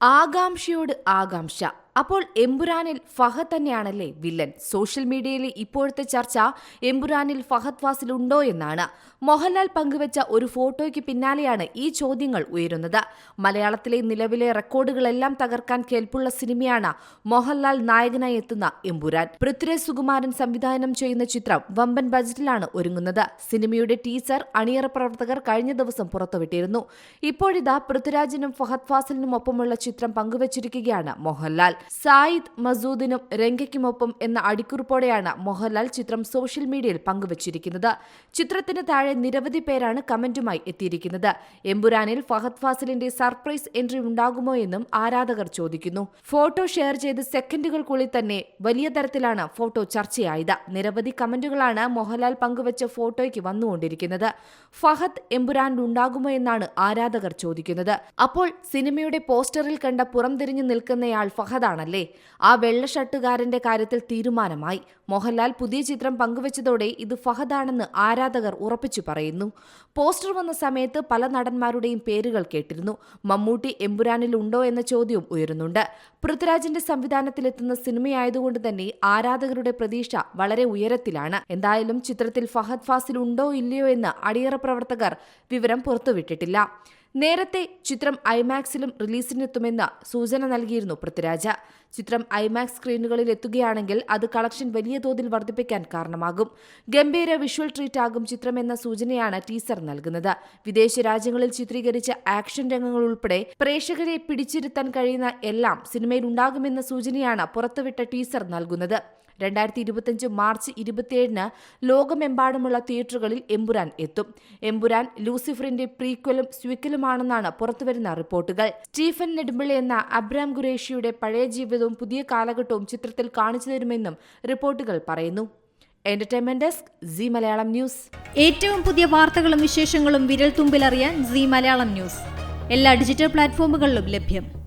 ആകാംക്ഷയോട് ആകാംക്ഷ. അപ്പോൾ എമ്പുരാനിൽ ഫഹദ് തന്നെയാണല്ലേ വില്ലൻ? സോഷ്യൽ മീഡിയയിലെ ഇപ്പോഴത്തെ ചർച്ച എമ്പുരാനിൽ ഫഹദ് ഫാസിൽ ഉണ്ടോ എന്നാണ്. മോഹൻലാൽ പങ്കുവച്ച ഒരു ഫോട്ടോയ്ക്ക് പിന്നാലെയാണ് ഈ ചോദ്യങ്ങൾ ഉയരുന്നത്. മലയാളത്തിലെ നിലവിലെ റെക്കോർഡുകളെല്ലാം തകർക്കാൻ കെൽപ്പുള്ള സിനിമയാണ് മോഹൻലാൽ നായകനായി എത്തുന്ന എമ്പുരാൻ. പൃഥ്വിരാജ് സുകുമാരൻ സംവിധാനം ചെയ്യുന്ന ചിത്രം വമ്പൻ ബജറ്റിലാണ് ഒരുങ്ങുന്നത്. സിനിമയുടെ ടീസർ അണിയറ പ്രവർത്തകർ കഴിഞ്ഞ ദിവസം പുറത്തുവിട്ടിരുന്നു. ഇപ്പോഴിതാ പൃഥ്വിരാജിനും ഫഹദ് ഫാസിലിനും ഒപ്പമുള്ള ചിത്രം പങ്കുവച്ചിരിക്കുകയാണ് മോഹൻലാൽ. സായിദ് മസൂദിനും രംഗയ്ക്കുമൊപ്പം എന്ന അടിക്കുറിപ്പോടെയാണ് മോഹൻലാൽ ചിത്രം സോഷ്യൽ മീഡിയയിൽ പങ്കുവച്ചിരിക്കുന്നത്. ചിത്രത്തിന് താഴെ നിരവധി പേരാണ് കമന്റുമായി എത്തിയിരിക്കുന്നത്. എമ്പുരാനിൽ ഫഹദ് ഫാസിലിന്റെ സർപ്രൈസ് എൻട്രി ഉണ്ടാകുമോ എന്നും ആരാധകർ ചോദിക്കുന്നു. ഫോട്ടോ ഷെയർ ചെയ്ത് സെക്കൻഡുകൾക്കുള്ളിൽ തന്നെ വലിയ തരത്തിലാണ് ഫോട്ടോ ചർച്ചയായത്. നിരവധി കമന്റുകളാണ് മോഹൻലാൽ പങ്കുവച്ച ഫോട്ടോയ്ക്ക് വന്നുകൊണ്ടിരിക്കുന്നത്. ഫഹദ് എമ്പുരാനിൽ ഉണ്ടാകുമോ എന്നാണ് ആരാധകർ ചോദിക്കുന്നത്. അപ്പോൾ സിനിമയുടെ പോസ്റ്ററിൽ കണ്ട പുറംതിരിഞ്ഞു നിൽക്കുന്നയാൾ ഫഹദാണല്ലേ? ആ വെള്ള ഷർട്ടുകാരന്റെ കാര്യത്തിൽ തീരുമാനമായി. മോഹൻലാൽ പുതിയ ചിത്രം പങ്കുവച്ചതോടെ ഇത് ഫഹദാണെന്ന് ആരാധകർ ഉറപ്പിച്ചു പറയുന്നു. പോസ്റ്റർ വന്ന സമയത്ത് പല നടന്മാരുടെയും പേരുകൾ കേട്ടിരുന്നു. മമ്മൂട്ടി എമ്പുരാനിൽ ഉണ്ടോ എന്ന ചോദ്യവും ഉയരുന്നുണ്ട്. പൃഥ്വിരാജിന്റെ സംവിധാനത്തിലെത്തുന്ന സിനിമയായതുകൊണ്ട് തന്നെ ആരാധകരുടെ പ്രതീക്ഷ വളരെ ഉയരത്തിലാണ്. എന്തായാലും ചിത്രത്തിൽ ഫഹദ് ഫാസിൽ ഉണ്ടോ ഇല്ലയോ എന്ന് അണിയറ പ്രവർത്തകർ വിവരം പുറത്തുവിട്ടിട്ടില്ല. നേരത്തെ ചിത്രം ഐമാക്സിലും റിലീസിനെത്തുമെന്ന് സൂചന നൽകിയിരുന്നു പൃഥ്വിരാജ്. ചിത്രം ഐമാക്സ് സ്ക്രീനുകളിൽ എത്തുകയാണെങ്കിൽ അത് കളക്ഷൻ വലിയ തോതിൽ വർദ്ധിപ്പിക്കാൻ കാരണമാകും. ഗംഭീര വിഷ്വൽ ട്രീറ്റ് ആകും ചിത്രമെന്ന സൂചനയാണ് ടീസർ നൽകുന്നത്. വിദേശ രാജ്യങ്ങളിൽ ചിത്രീകരിച്ച ആക്ഷൻ രംഗങ്ങൾ ഉൾപ്പെടെ പ്രേക്ഷകരെ പിടിച്ചിരുത്താൻ കഴിയുന്ന എല്ലാം സിനിമയിൽ ഉണ്ടാകുമെന്ന സൂചനയാണ് പുറത്തുവിട്ട ടീസർ നൽകുന്നത്. 2025 മാർച്ച് 27 ലോകമെമ്പാടുമുള്ള തിയേറ്ററുകളിൽ എമ്പുരാൻ എത്തും. എമ്പുരാൻ ലൂസിഫറിന്റെ പ്രീക്വലും സ്വിക്കലുമാണെന്നാണ് പുറത്തുവരുന്ന റിപ്പോർട്ടുകൾ. സ്റ്റീഫൻ നെടുമ്പിളി എന്ന അബ്രാം ഖുറേഷിയുടെ പഴയ ജീവിതവും പുതിയ കാലഘട്ടവും ചിത്രത്തിൽ കാണിച്ചു തരുമെന്നും റിപ്പോർട്ടുകൾ പറയുന്നു. Entertainment desk, Zee Malayalam news. ഏറ്റവും പുതിയ വാർത്തകളും വിശേഷങ്ങളും വിരൽ തുമ്പിലറിയാൻ സീ മലയാളം ന്യൂസ് എല്ലാ ഡിജിറ്റൽ പ്ലാറ്റ്ഫോമുകളിലും ലഭ്യം.